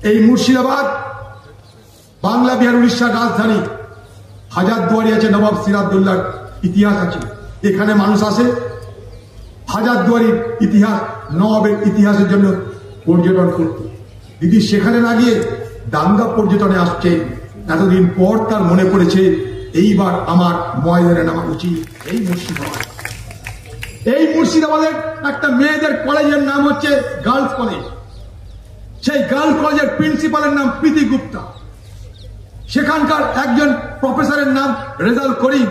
এই মুর্শিদাবাদ বাংলা বিহার উড়িষ্যার রাজধানী। হাজারদুয়ারি আছে, নবাব সিরাজদৌল্লার ইতিহাস আছে। এখানে মানুষ আসে হাজারদুয়ারির ইতিহাস, নবাবের ইতিহাসের জন্য পর্যটন করতে। দিদি সেখানে না গিয়ে দাঙ্গা পর্যটনে আসছে। এতদিন পর তার মনে পড়েছে এইবার আমার ময়দানে নামা উচিত। এই মুর্শিদাবাদ, এই মুর্শিদাবাদের একটা মেয়েদের কলেজের নাম হচ্ছে গার্লস কলেজ। সেই গার্লস কলেজের প্রিন্সিপালের নাম প্রীতি গুপ্তা। সেখানকার একজন প্রফেসরের নাম রেজাল করিম।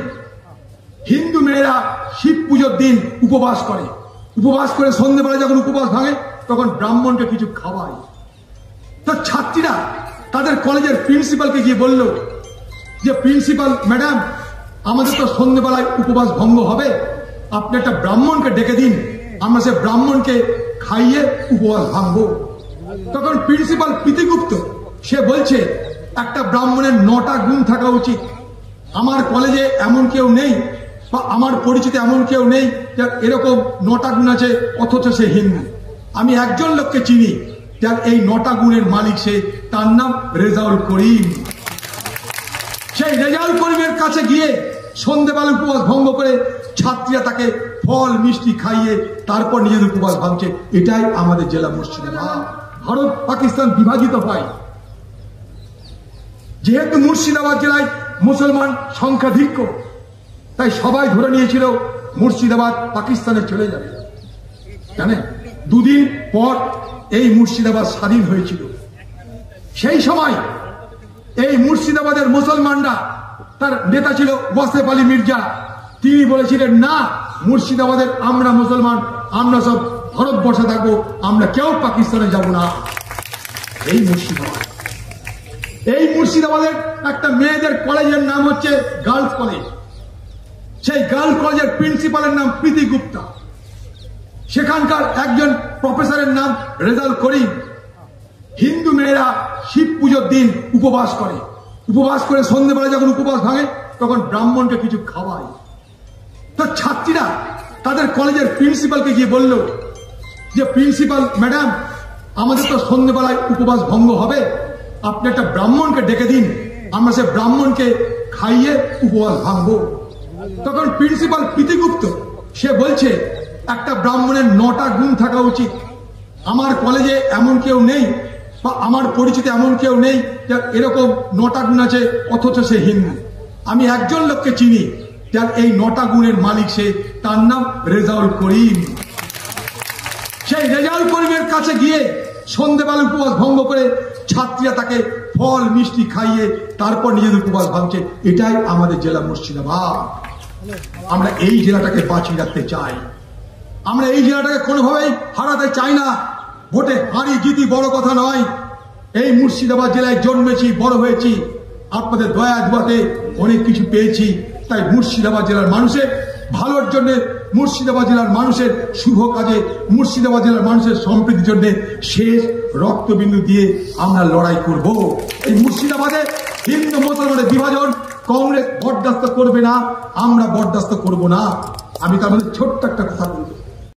হিন্দু মেয়েরা শিব পুজোর দিন উপবাস করে। উপবাস করে সন্ধ্যেবেলা যখন উপবাস ভাঙে তখন ব্রাহ্মণকে কিছু খাওয়ায়। তো ছাত্রীরা তাদের কলেজের প্রিন্সিপালকে গিয়ে বলল যে প্রিন্সিপাল ম্যাডাম, আমাদের তো সন্ধ্যেবেলায় উপবাস ভঙ্গ হবে, আপনি একটা ব্রাহ্মণকে ডেকে দিন, আমরা সে ব্রাহ্মণকে খাইয়ে উপবাস ভাঙবো। তখন প্রিন্সিপাল প্রীতিগুপ্ত সে বলছে একটা ব্রাহ্মণের 9টা গুণ থাকা উচিত। আমার কলেজে এমন কেউ নেই বা আমার পরিচিত এমন কেউ নেই যার এরকম 9টা গুণ আছে অথচ সে হিন্দু। আমি একজন লোককে চিনি যার এই 9টা গুণের মালিক, সে তার নাম রেজাউল করিম। সেই রেজাউল করিমের কাছে গিয়ে সন্ধ্যেবেলা উপবাস ভঙ্গ করে ছাত্রীরা তাকে ফল মিষ্টি খাইয়ে তারপর নিজেদের উপবাস ভাঙছে। এটাই আমাদের জেলা মুর্শিদাবাদ। ভারত পাকিস্তান বিভাজিত হয়, যেহেতু মুর্শিদাবাদ জেলায় মুসলমান সংখ্যাধিক্য, তাই সবাই ধরে নিয়েছিল মুর্শিদাবাদ পাকিস্তানে চলে যাবে। জানেন, 2 দিন পর এই মুর্শিদাবাদ স্বাধীন হয়েছিল। সেই সময় এই মুর্শিদাবাদের মুসলমানরা, তার নেতা ছিল ওয়াসেফ আলী মির্জা, তিনি বলেছিলেন না, মুর্শিদাবাদের আমরা মুসলমান, আমরা সব ভারতবর্ষে থাকবো, আমরা কেউ পাকিস্তানে যাব না। এই মুর্শিদাবাদ, এই মুর্শিদাবাদের একটা মেয়েদের কলেজের নাম হচ্ছে গার্লস কলেজ। সেই গার্লস কলেজের প্রিন্সিপালের নাম প্রীতি গুপ্তা। সেখানকার একজন প্রফেসরের নাম রেজাল করিম। হিন্দু মেয়েরা শিব পুজোর দিন উপবাস করে। উপবাস করে সন্ধ্যেবেলা যখন উপবাস ভাঙে তখন ব্রাহ্মণকে কিছু খাওয়ায়। তো ছাত্রীরা তাদের কলেজের প্রিন্সিপালকে গিয়ে বলল যে প্রিন্সিপাল ম্যাডাম, আমাদের তো সন্ধ্যেবেলায় উপবাস ভঙ্গ হবে, আপনি একটা ব্রাহ্মণকে ডেকে দিন, আমরা সে ব্রাহ্মণকে খাইয়ে উপবাস ভাঙবো। তখন প্রিন্সিপাল প্রীতিগুপ্ত সে বলছে একটা ব্রাহ্মণের 9টা গুণ থাকা উচিত। আমার কলেজে এমন কেউ নেই বা আমার পরিচিত এমন কেউ নেই যার এরকম 9টা গুণ আছে অথচ সে হিন্দু। আমি একজন লোককে চিনি যার এই 9টা গুণের মালিক, সে তার নাম রেজাউল করিম। সেই রেজাউল করিমের কাছে গিয়ে সন্ধ্যেবেলা উপবাস ভঙ্গ করে ছাত্রীরা তাকে ফল মিষ্টি খাইয়ে তারপর নিজেদের উপবাস ভাঙছে। এটাই আমাদের জেলা মুর্শিদাবাদ। আমরা এই জেলাটাকে বাঁচিয়ে রাখতে চাই। আমরা এই জেলাটাকে কোনোভাবেই হারাতে চাই না। ভোটে হারি জিতি বড় কথা নয়। এই মুর্শিদাবাদ জেলায় জন্মেছি, বড় হয়েছি, আপনাদের দয়া দুয়াতে অনেক কিছু পেয়েছি। তাই মুর্শিদাবাদ জেলার মানুষের ভালোর জন্য, মুর্শিদাবাদ জেলার মানুষের শুভ কাজে, মুর্শিদাবাদ জেলার মানুষের সম্প্রীতির জন্য শেষ রক্তবিন্দু দিয়ে আমরা লড়াই করব। এই মুর্শিদাবাদে হিন্দু মুসলমানের বিভাজন কংগ্রেস বরদাস্ত করবে না, আমরা বরদাস্ত করব না। আমি তার মধ্যে ছোট্ট একটা কথা বলবো,